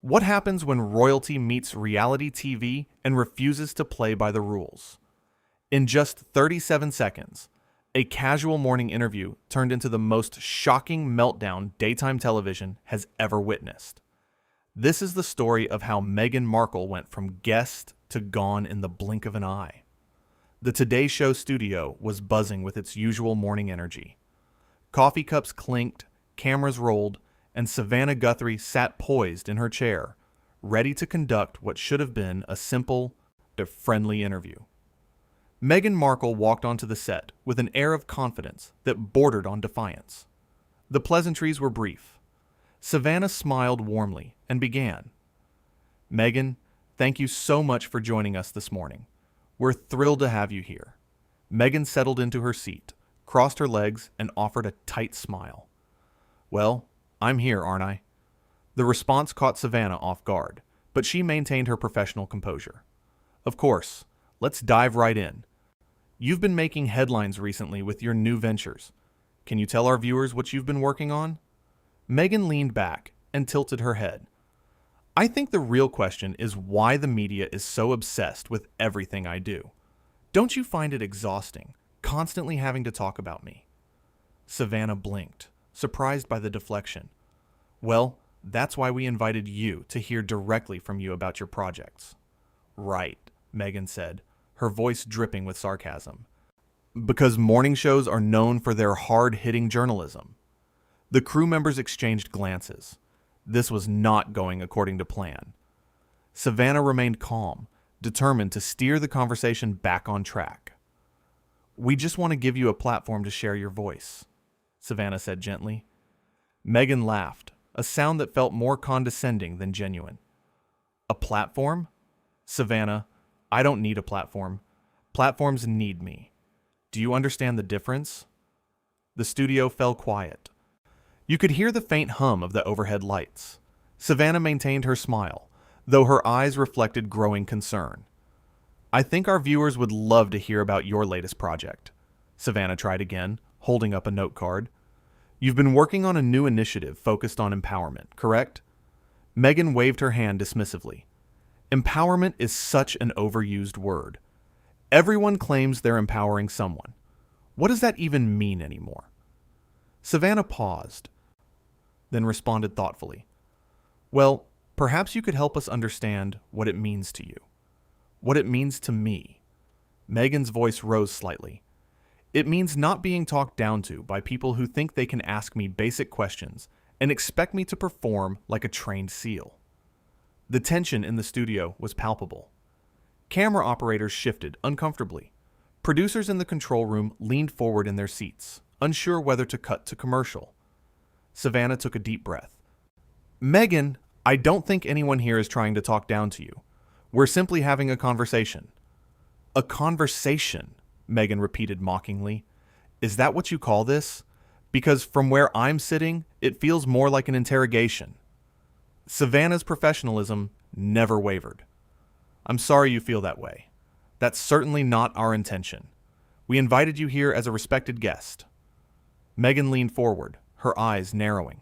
What happens when royalty meets reality TV and refuses to play by the rules? In just 37 seconds, a casual morning interview turned into the most shocking meltdown daytime television has ever witnessed. This is the story of how Meghan Markle went from guest to gone in the blink of an eye. The Today Show studio was buzzing with its usual morning energy. Coffee cups clinked, cameras rolled, and Savannah Guthrie sat poised in her chair, ready to conduct what should have been a simple but friendly interview. Meghan Markle walked onto the set with an air of confidence that bordered on defiance. The pleasantries were brief. Savannah smiled warmly and began. "Meghan, thank you so much for joining us this morning. We're thrilled to have you here." Meghan settled into her seat, crossed her legs, and offered a tight smile. "Well, I'm here, aren't I?" The response caught Savannah off guard, but she maintained her professional composure. "Of course, let's dive right in. You've been making headlines recently with your new ventures. Can you tell our viewers what you've been working on?" Meghan leaned back and tilted her head. "I think the real question is why the media is so obsessed with everything I do. Don't you find it exhausting, constantly having to talk about me?" Savannah blinked, surprised by the deflection. "Well, that's why we invited you to hear directly from you about your projects." "Right," Meghan said, her voice dripping with sarcasm. "Because morning shows are known for their hard-hitting journalism." The crew members exchanged glances. This was not going according to plan. Savannah remained calm, determined to steer the conversation back on track. "We just want to give you a platform to share your voice," Savannah said gently. Meghan laughed, a sound that felt more condescending than genuine. "A platform? Savannah, I don't need a platform. Platforms need me. Do you understand the difference?" The studio fell quiet. You could hear the faint hum of the overhead lights. Savannah maintained her smile, though her eyes reflected growing concern. "I think our viewers would love to hear about your latest project." Savannah tried again, holding up a note card. "You've been working on a new initiative focused on empowerment, correct?" Meghan waved her hand dismissively. Empowerment is such an overused word. Everyone claims they're empowering someone. What does that even mean anymore? Savannah paused, then responded thoughtfully. "Well, perhaps you could help us understand what it means to you. What it means to me." Meghan's voice rose slightly. "It means not being talked down to by people who think they can ask me basic questions and expect me to perform like a trained SEAL." The tension in the studio was palpable. Camera operators shifted uncomfortably. Producers in the control room leaned forward in their seats, unsure whether to cut to commercial. Savannah took a deep breath. "Meghan, I don't think anyone here is trying to talk down to you. We're simply having a conversation." "A conversation," Meghan repeated mockingly. "Is that what you call this? Because from where I'm sitting, it feels more like an interrogation." Savannah's professionalism never wavered. "I'm sorry you feel that way. That's certainly not our intention. We invited you here as a respected guest." Meghan leaned forward, her eyes narrowing.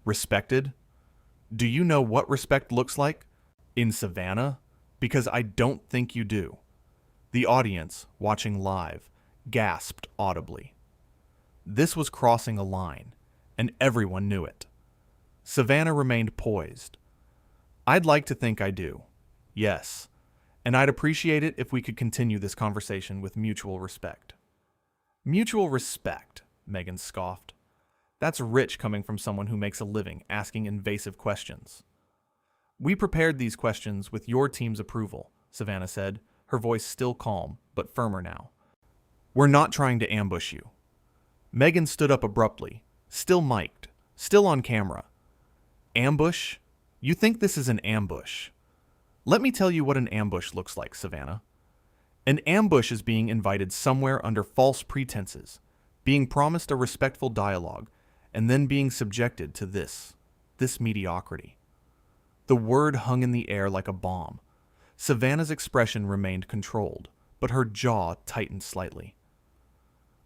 "Respected? Do you know what respect looks like? In Savannah? Because I don't think you do." The audience, watching live, gasped audibly. This was crossing a line, and everyone knew it. Savannah remained poised. "I'd like to think I do. Yes. And I'd appreciate it if we could continue this conversation with mutual respect." "Mutual respect," Meghan scoffed. "That's rich coming from someone who makes a living asking invasive questions." "We prepared these questions with your team's approval," Savannah said, her voice still calm, but firmer now. "We're not trying to ambush you." Meghan stood up abruptly, still mic'd, still on camera. "Ambush? You think this is an ambush? Let me tell you what an ambush looks like, Savannah. An ambush is being invited somewhere under false pretenses, being promised a respectful dialogue, and then being subjected to this mediocrity." The word hung in the air like a bomb. Savannah's expression remained controlled, but her jaw tightened slightly.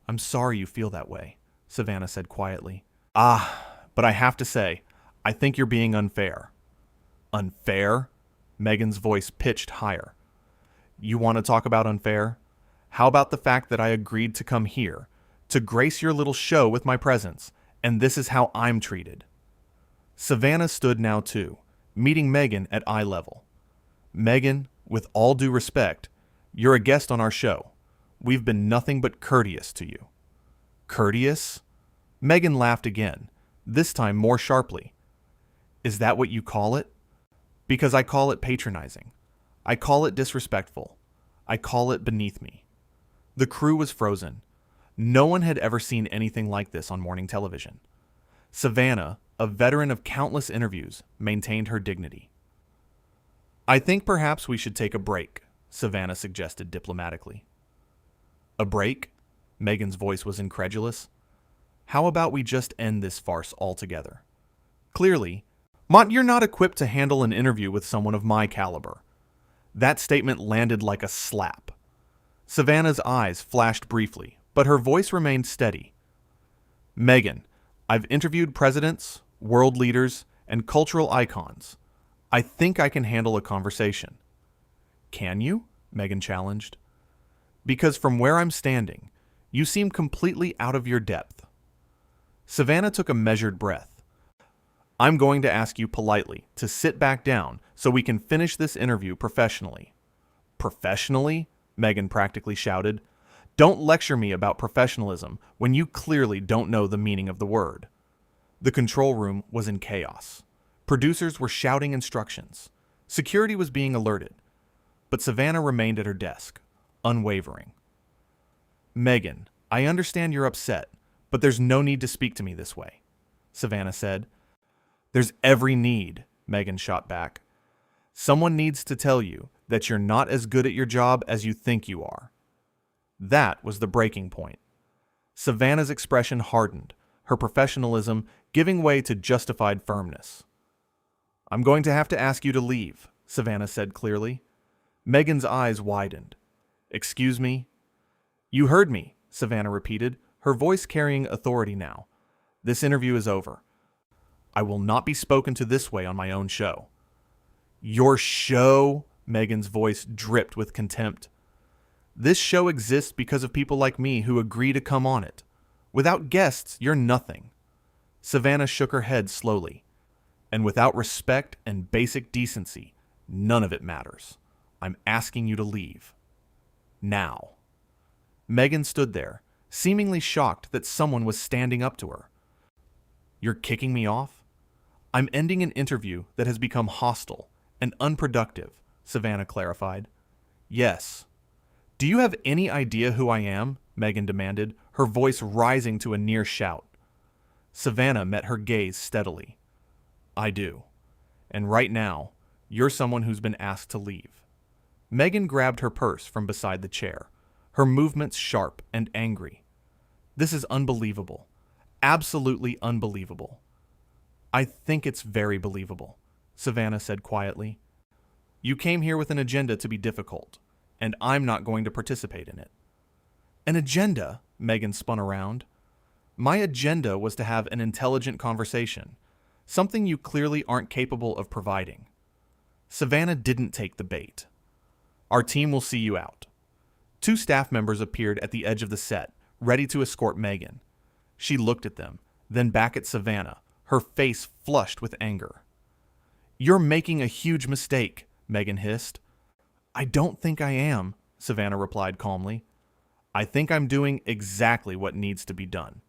"I'm sorry you feel that way," Savannah said quietly. But I have to say, I think you're being unfair." Unfair? Meghan's voice pitched higher. You want to talk about unfair? How about the fact that I agreed to come here, to grace your little show with my presence, and this is how I'm treated? Savannah stood now too, meeting Meghan at eye level. Meghan, with all due respect, you're a guest on our show. We've been nothing but courteous to you. Courteous? Meghan laughed again, this time more sharply. Is that what you call it? Because I call it patronizing. I call it disrespectful. I call it beneath me. The crew was frozen. No one had ever seen anything like this on morning television. Savannah, a veteran of countless interviews, maintained her dignity. I think perhaps we should take a break, Savannah suggested diplomatically. A break? Meghan's voice was incredulous. How about we just end this farce altogether? Clearly, you're not equipped to handle an interview with someone of my caliber. That statement landed like a slap. Savannah's eyes flashed briefly, but her voice remained steady. Meghan, I've interviewed presidents, world leaders, and cultural icons. I think I can handle a conversation. Can you? Meghan challenged. Because from where I'm standing, you seem completely out of your depth. Savannah took a measured breath. I'm going to ask you politely to sit back down so we can finish this interview professionally. Professionally? Meghan practically shouted. Don't lecture me about professionalism when you clearly don't know the meaning of the word. The control room was in chaos. Producers were shouting instructions. Security was being alerted. But Savannah remained at her desk, unwavering. Meghan, I understand you're upset, but there's no need to speak to me this way, Savannah said. There's every need, Meghan shot back. Someone needs to tell you that you're not as good at your job as you think you are. That was the breaking point. Savannah's expression hardened, her professionalism giving way to justified firmness. I'm going to have to ask you to leave, Savannah said clearly. Meghan's eyes widened. Excuse me? You heard me, Savannah repeated, her voice carrying authority now. This interview is over. I will not be spoken to this way on my own show. Your show? Meghan's voice dripped with contempt. This show exists because of people like me who agree to come on it. Without guests, you're nothing. Savannah shook her head slowly. And without respect and basic decency, none of it matters. I'm asking you to leave. Now. Meghan stood there, seemingly shocked that someone was standing up to her. You're kicking me off? I'm ending an interview that has become hostile and unproductive, Savannah clarified. Yes. Do you have any idea who I am? Meghan demanded, her voice rising to a near shout. Savannah met her gaze steadily. I do. And right now, you're someone who's been asked to leave. Meghan grabbed her purse from beside the chair, her movements sharp and angry. This is unbelievable. Absolutely unbelievable. I think it's very believable, Savannah said quietly. You came here with an agenda to be difficult, and I'm not going to participate in it. An agenda? Meghan spun around. My agenda was to have an intelligent conversation, something you clearly aren't capable of providing. Savannah didn't take the bait. Our team will see you out. 2 staff members appeared at the edge of the set, ready to escort Meghan. She looked at them, then back at Savannah, her face flushed with anger. You're making a huge mistake, Meghan hissed. I don't think I am, Savannah replied calmly. I think I'm doing exactly what needs to be done.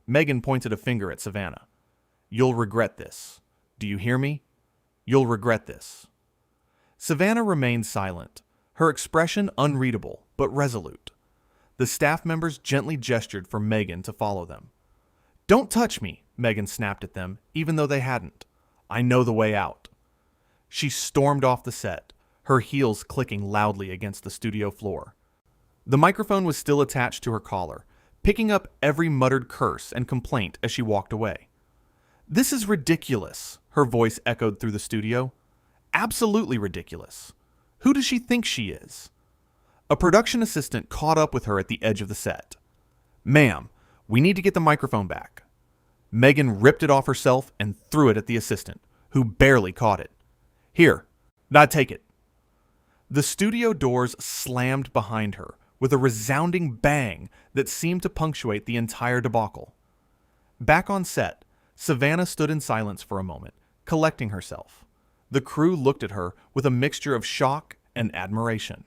Meghan pointed a finger at Savannah. You'll regret this. Do you hear me? You'll regret this. Savannah remained silent, her expression unreadable but resolute. The staff members gently gestured for Meghan to follow them. Don't touch me, Meghan snapped at them, even though they hadn't. I know the way out. She stormed off the set, her heels clicking loudly against the studio floor. The microphone was still attached to her collar, picking up every muttered curse and complaint as she walked away. This is ridiculous, her voice echoed through the studio. Absolutely ridiculous. Who does she think she is? A production assistant caught up with her at the edge of the set. Ma'am, we need to get the microphone back. Meghan ripped it off herself and threw it at the assistant, who barely caught it. Here, now take it. The studio doors slammed behind her with a resounding bang that seemed to punctuate the entire debacle. Back on set, Savannah stood in silence for a moment, collecting herself. The crew looked at her with a mixture of shock and admiration.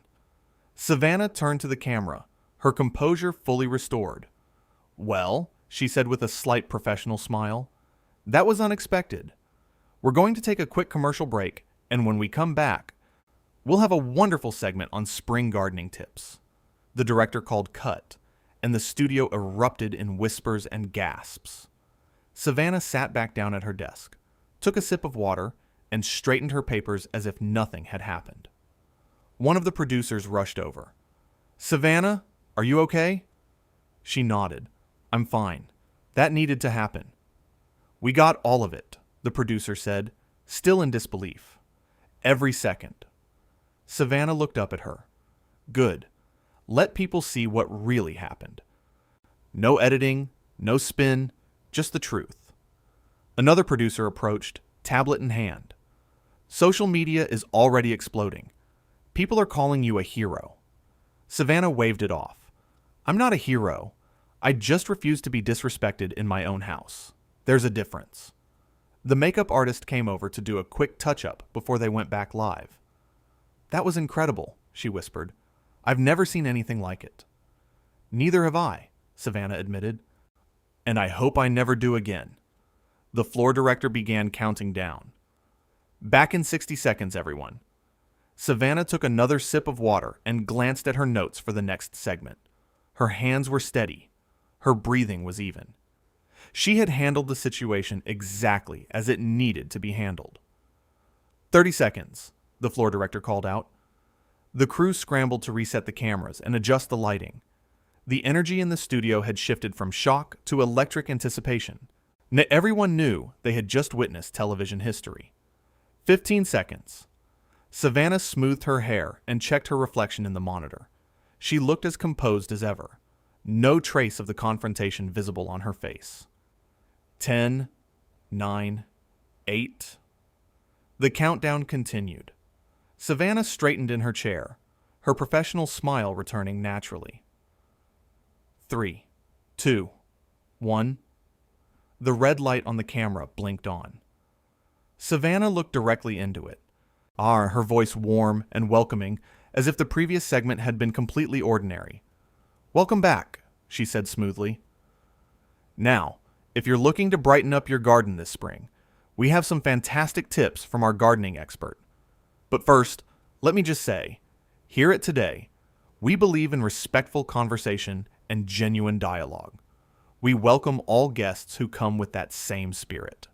Savannah turned to the camera, her composure fully restored. "Well," she said with a slight professional smile, "that was unexpected. We're going to take a quick commercial break, and when we come back, we'll have a wonderful segment on spring gardening tips." The director called cut, and the studio erupted in whispers and gasps. Savannah sat back down at her desk, took a sip of water, and straightened her papers as if nothing had happened. One of the producers rushed over. "Savannah, are you okay?" She nodded. "I'm fine. That needed to happen." "We got all of it," the producer said, still in disbelief. "Every second." Savannah looked up at her. "Good. Let people see what really happened. No editing, no spin, just the truth." Another producer approached, tablet in hand. "Social media is already exploding. People are calling you a hero." Savannah waved it off. "I'm not a hero. I just refuse to be disrespected in my own house. There's a difference." The makeup artist came over to do a quick touch-up before they went back live. "That was incredible," she whispered. "I've never seen anything like it." "Neither have I," Savannah admitted. "And I hope I never do again." The floor director began counting down. "Back in 60 seconds, everyone." Savannah took another sip of water and glanced at her notes for the next segment. Her hands were steady. Her breathing was even. She had handled the situation exactly as it needed to be handled. 30 seconds, the floor director called out. The crew scrambled to reset the cameras and adjust the lighting. The energy in the studio had shifted from shock to electric anticipation. Everyone knew they had just witnessed television history. 15 seconds. Savannah smoothed her hair and checked her reflection in the monitor. She looked as composed as ever. No trace of the confrontation visible on her face. 10, 9, 8. The countdown continued. Savannah straightened in her chair, her professional smile returning naturally. 3, 2, 1. The red light on the camera blinked on. Savannah looked directly into it. Her voice warm and welcoming, as if the previous segment had been completely ordinary. "Welcome back," she said smoothly. "Now, if you're looking to brighten up your garden this spring, we have some fantastic tips from our gardening expert. But first, let me just say, here at Today, we believe in respectful conversation and genuine dialogue. We welcome all guests who come with that same spirit."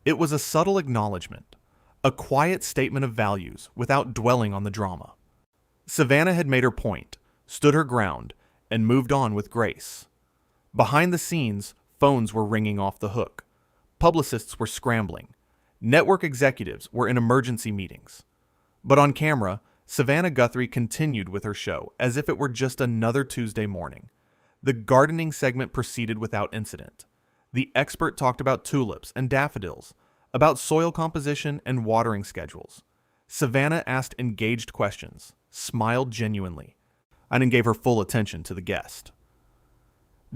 It was a subtle acknowledgement, a quiet statement of values without dwelling on the drama. Savannah had made her point, stood her ground, and moved on with grace. Behind the scenes, phones were ringing off the hook. Publicists were scrambling. Network executives were in emergency meetings. But on camera, Savannah Guthrie continued with her show as if it were just another Tuesday morning. The gardening segment proceeded without incident. The expert talked about tulips and daffodils, about soil composition and watering schedules. Savannah asked engaged questions, smiled genuinely, and gave her full attention to the guest.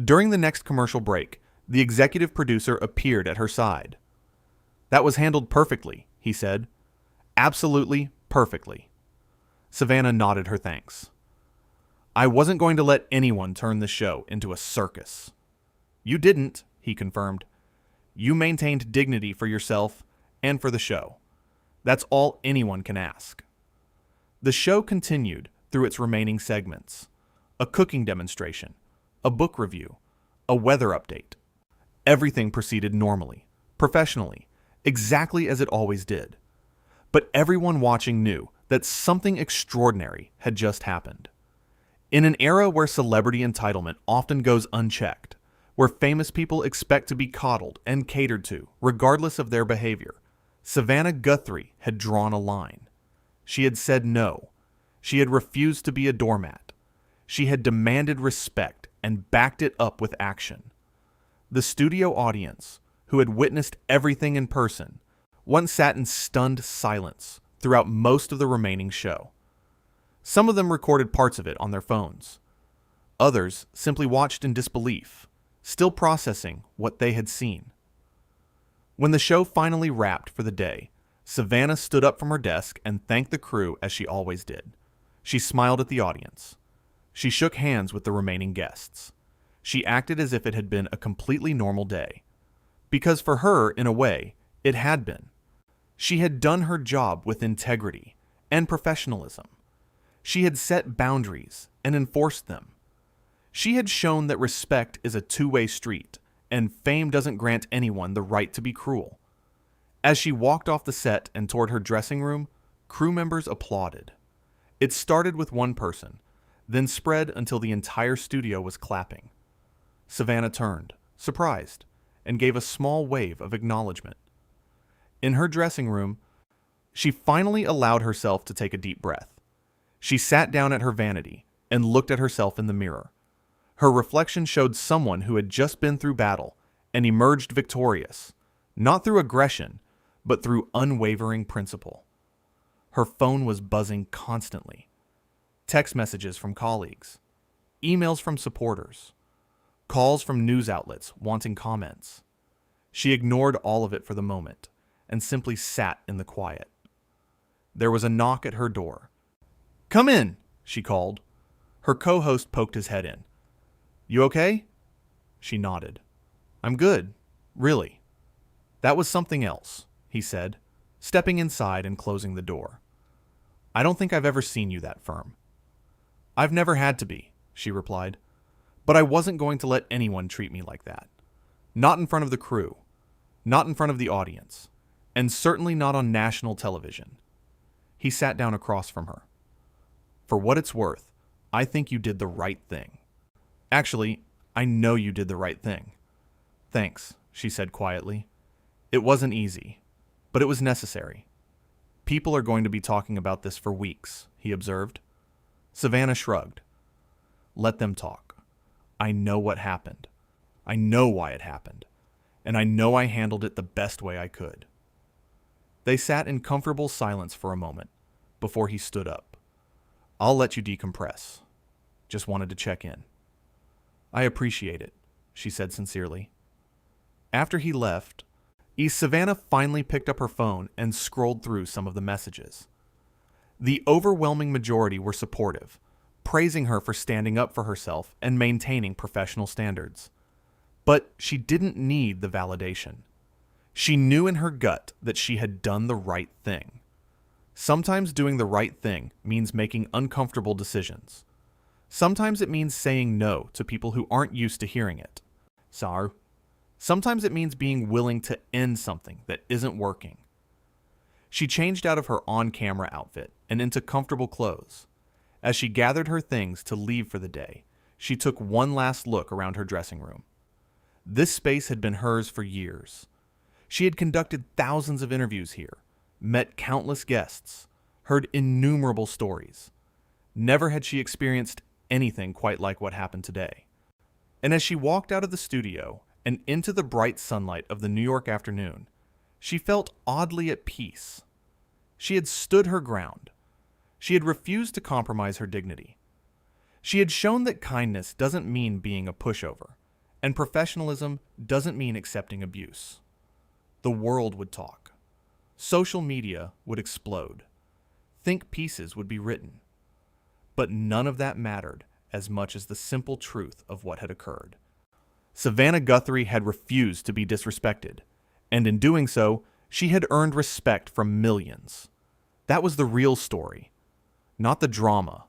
During the next commercial break, the executive producer appeared at her side. "That was handled perfectly," he said. "Absolutely perfectly." Savannah nodded her thanks. "I wasn't going to let anyone turn the show into a circus." "You didn't," he confirmed. "You maintained dignity for yourself and for the show. That's all anyone can ask." The show continued through its remaining segments. A cooking demonstration, a book review, a weather update. Everything proceeded normally, professionally, exactly as it always did. But everyone watching knew that something extraordinary had just happened. In an era where celebrity entitlement often goes unchecked, where famous people expect to be coddled and catered to, regardless of their behavior, Savannah Guthrie had drawn a line. She had said no. She had refused to be a doormat. She had demanded respect and backed it up with action. The studio audience, who had witnessed everything in person, One sat in stunned silence throughout most of the remaining show. Some of them recorded parts of it on their phones. Others simply watched in disbelief, still processing what they had seen. When the show finally wrapped for the day, Savannah stood up from her desk and thanked the crew as she always did. She smiled at the audience. She shook hands with the remaining guests. She acted as if it had been a completely normal day. Because for her, in a way, it had been. She had done her job with integrity and professionalism. She had set boundaries and enforced them. She had shown that respect is a two-way street, and fame doesn't grant anyone the right to be cruel. As she walked off the set and toward her dressing room, crew members applauded. It started with one person, then spread until the entire studio was clapping. Savannah turned, surprised, and gave a small wave of acknowledgement. In her dressing room, she finally allowed herself to take a deep breath. She sat down at her vanity and looked at herself in the mirror. Her reflection showed someone who had just been through battle and emerged victorious, not through aggression, but through unwavering principle. Her phone was buzzing constantly. Text messages from colleagues, emails from supporters, calls from news outlets wanting comments. She ignored all of it for the moment and simply sat in the quiet. There was a knock at her door. "Come in," she called. Her co-host poked his head in. "You okay?" She nodded. "I'm good, really." "That was something else," he said, stepping inside and closing the door. "I don't think I've ever seen you that firm." "I've never had to be," she replied. "But I wasn't going to let anyone treat me like that. Not in front of the crew, not in front of the audience, and certainly not on national television." He sat down across from her. "For what it's worth, I think you did the right thing. Actually, I know you did the right thing." "Thanks," she said quietly. "It wasn't easy, but it was necessary." "People are going to be talking about this for weeks," he observed. Savannah shrugged. "Let them talk. I know what happened. I know why it happened. And I know I handled it the best way I could." They sat in comfortable silence for a moment before he stood up. "I'll let you decompress. Just wanted to check in." "I appreciate it," she said sincerely. After he left, Savannah finally picked up her phone and scrolled through some of the messages. The overwhelming majority were supportive, praising her for standing up for herself and maintaining professional standards. But she didn't need the validation. She knew in her gut that she had done the right thing. Sometimes doing the right thing means making uncomfortable decisions. Sometimes it means saying no to people who aren't used to hearing it. Sometimes it means being willing to end something that isn't working. She changed out of her on-camera outfit and into comfortable clothes. As she gathered her things to leave for the day, she took one last look around her dressing room. This space had been hers for years. She had conducted thousands of interviews here, met countless guests, heard innumerable stories. Never had she experienced anything quite like what happened today. And as she walked out of the studio and into the bright sunlight of the New York afternoon, she felt oddly at peace. She had stood her ground. She had refused to compromise her dignity. She had shown that kindness doesn't mean being a pushover, and professionalism doesn't mean accepting abuse. The world would talk. Social media would explode. Think pieces would be written. But none of that mattered as much as the simple truth of what had occurred. Savannah Guthrie had refused to be disrespected, and in doing so, she had earned respect from millions. That was the real story. Not the drama,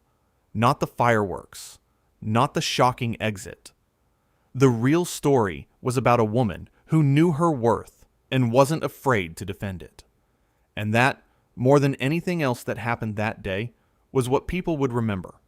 not the fireworks, not the shocking exit. The real story was about a woman who knew her worth and wasn't afraid to defend it. And that, more than anything else that happened that day, was what people would remember.